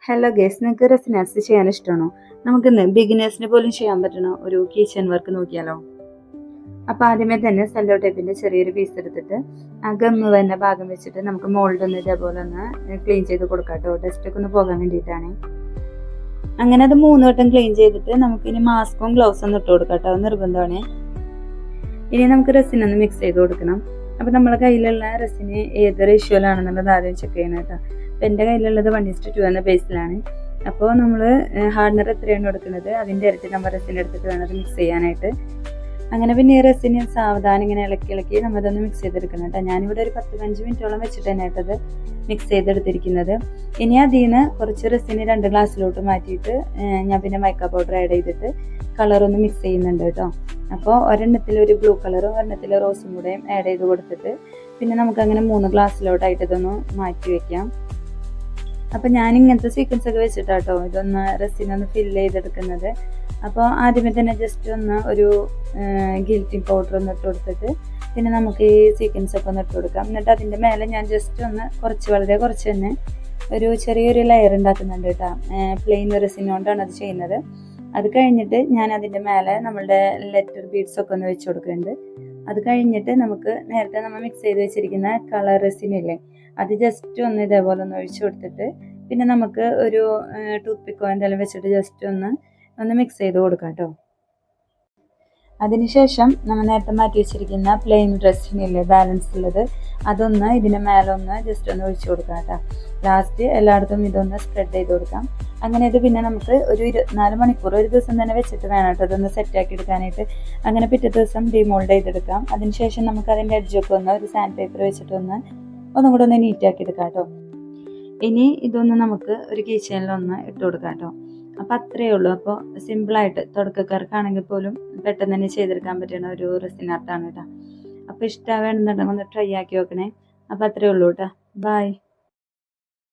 Hello guys, നിങ്ങൾക്ക് resin arts ചെയ്യാൻ ഇഷ്ടമാണോ? നമുക്കിന്ന് ബിഗിനേഴ്സിന് പോലും ചെയ്യാൻ പറ്റണ ഒരു കിച്ചൺ വർക്ക് നോക്കിയാലോ? അപ്പോൾ ആദ്യമേ തന്നെ സെല്ലോ ടേപ്പിൻ്റെ ചെറിയൊരു പീസ് എടുത്തിട്ട് ആ ഗമ്മ് വരുന്ന ഭാഗം വെച്ചിട്ട് നമുക്ക് മോൾഡ് ഒന്ന് ഇതേപോലെ ഒന്ന് ക്ലീൻ ചെയ്ത് കൊടുക്കാം കേട്ടോ. ഡസ്റ്റൊക്കെ ഒന്ന് പോകാൻ വേണ്ടിയിട്ടാണ്. അങ്ങനെ അത് 3 വട്ടം ക്ലീൻ ചെയ്തിട്ട് നമുക്കിനി മാസ്കും ഗ്ലൗസും ഒന്ന് ഇട്ട് കൊടുക്കാം കേട്ടോ. അത് നിർബന്ധമാണ്. ഇനി നമുക്ക് റെസിൻ ഒന്ന് മിക്സ് ചെയ്ത് കൊടുക്കണം. അപ്പോൾ നമ്മളെ കയ്യിലുള്ള റെസിന് ഏത് റേഷ്യോയിലാണെന്നുള്ളത് ആദ്യം ചെക്ക് ചെയ്യണം കേട്ടോ. അപ്പോൾ എൻ്റെ കയ്യിലുള്ളത് 1:2 എന്ന ബേസിലാണ്. അപ്പോൾ നമ്മൾ ഹാർഡ്നർ എത്രയാണ് എടുക്കുന്നത് അതിൻ്റെ ഇരട്ടി നമ്മൾ റെസിൻ എടുത്തിട്ട് വേണം അത് മിക്സ് ചെയ്യാനായിട്ട്. അങ്ങനെ പിന്നെ ഈ റെസിന് സാവധാനം ഇങ്ങനെ ഇളക്കി നമ്മളതൊന്ന് മിക്സ് ചെയ്തെടുക്കണം കേട്ടോ. ഞാനിവിടെ ഒരു 10-15 മിനിറ്റോളം വെച്ചിട്ട് തന്നെയായിട്ടത് മിക്സ് ചെയ്തെടുത്തിരിക്കുന്നത്. ഇനി അതിൽ നിന്ന് കുറച്ച് റെസിന് 2 ഗ്ലാസ്സിലോട്ട് മാറ്റിയിട്ട് ഞാൻ പിന്നെ മൈക്ക പൗഡർ ആഡ് ചെയ്തിട്ട് കളറൊന്ന് മിക്സ് ചെയ്യുന്നുണ്ട് കേട്ടോ. അപ്പോൾ ഒരെണ്ണത്തിൽ ഒരു ബ്ലൂ കളറും ഒരെണ്ണത്തിൽ റോസും കൂടെയും ആഡ് ചെയ്ത് കൊടുത്തിട്ട് പിന്നെ നമുക്കങ്ങനെ 3 ഗ്ലാസ്സിലോട്ടായിട്ട് ഇതൊന്ന് മാറ്റി വയ്ക്കാം. അപ്പോൾ ഞാൻ ഇങ്ങനത്തെ സീക്വൻസ് ഒക്കെ വെച്ചിട്ടാട്ടോ ഇതൊന്ന് റെസിനൊന്ന് ഫില്ല് ചെയ്തെടുക്കുന്നത്. അപ്പോൾ ആദ്യമേ തന്നെ ജസ്റ്റ് ഒന്ന് ഒരു ഗിൽറ്റിംഗ് പൗഡർ ഒന്ന് ഇട്ട് കൊടുത്തിട്ട് പിന്നെ നമുക്ക് ഈ സീക്വൻസ് ഒക്കെ ഒന്ന് ഇട്ട് കൊടുക്കാം. എന്നിട്ട് അതിൻ്റെ മേലെ ഞാൻ ജസ്റ്റ് ഒന്ന് വളരെ കുറച്ച് തന്നെ ഒരു ചെറിയൊരു ലെയർ ഉണ്ടാക്കുന്നുണ്ട് കേട്ടോ. പ്ലെയിൻ റെസിൻ കൊണ്ടാണ് അത് ചെയ്യുന്നത്. അത് കഴിഞ്ഞിട്ട് ഞാൻ അതിൻ്റെ മേലെ നമ്മളുടെ ലെറ്റർ ബീഡ്സ് ഒക്കെ ഒന്ന് വെച്ച് കൊടുക്കുന്നുണ്ട്. അത് കഴിഞ്ഞിട്ട് നമുക്ക് നേരത്തെ നമ്മൾ മിക്സ് ചെയ്ത് വെച്ചിരിക്കുന്ന കളർ റെസിനില്ലേ അത് ജസ്റ്റ് ഒന്ന് ഇതേപോലെ ഒന്ന് ഒഴിച്ചു കൊടുത്തിട്ട് പിന്നെ നമുക്ക് ഒരു ടൂത്ത് പിക്കോ എന്തെങ്കിലും വെച്ചിട്ട് ജസ്റ്റ് ഒന്ന് മിക്സ് ചെയ്ത് കൊടുക്കാം കേട്ടോ. അതിനുശേഷം നമ്മൾ നേരത്തെ മാറ്റി വെച്ചിരിക്കുന്ന പ്ലെയിൻ ഡ്രസ്സിനില്ലേ ബാലൻസ് ഉള്ളത് അതൊന്ന് ഇതിൻ്റെ മേലെ ഒന്ന് ജസ്റ്റ് ഒന്ന് ഒഴിച്ചു കൊടുക്കാം കേട്ടോ. ലാസ്റ്റ് എല്ലായിടത്തും ഇതൊന്ന് സ്പ്രെഡ് ചെയ്ത് കൊടുക്കാം. അങ്ങനെ ഇത് പിന്നെ നമുക്ക് ഒരു 24 മണിക്കൂർ ഒരു ദിവസം തന്നെ വെച്ചിട്ട് വേണം കേട്ടോ അതൊന്ന് സെറ്റാക്കി എടുക്കാനായിട്ട്. അങ്ങനെ പിറ്റേ ദിവസം ഡിമോൾഡ് ചെയ്തെടുക്കാം. അതിനുശേഷം നമുക്ക് അതിൻ്റെ എഡ്ജൊക്കെ ഒന്ന് ഒരു സാൻഡ് പേപ്പർ വെച്ചിട്ട് ഒന്നും കൂടെ ഒന്ന് നീറ്റാക്കി എടുക്കാം കേട്ടോ. ഇനി ഇതൊന്ന് നമുക്ക് ഒരു കിച്ചണിലൊന്ന് ഇട്ട് കൊടുക്കാം കേട്ടോ. അപ്പോൾ അത്രയേ ഉള്ളൂ. അപ്പോൾ സിമ്പിളായിട്ട് തുടക്കക്കാർക്കാണെങ്കിൽ പോലും പെട്ടെന്ന് തന്നെ ചെയ്തെടുക്കാൻ പറ്റുന്ന ഒരു റെസിൻ ആർട്ടാണ് കേട്ടോ. അപ്പോൾ ഇഷ്ടമാണെന്നുണ്ടെങ്കിൽ ഒന്ന് ട്രൈ ആക്കി നോക്കണേ. അപ്പോൾ അത്രയേ ഉള്ളൂ കേട്ടോ. ബൈ.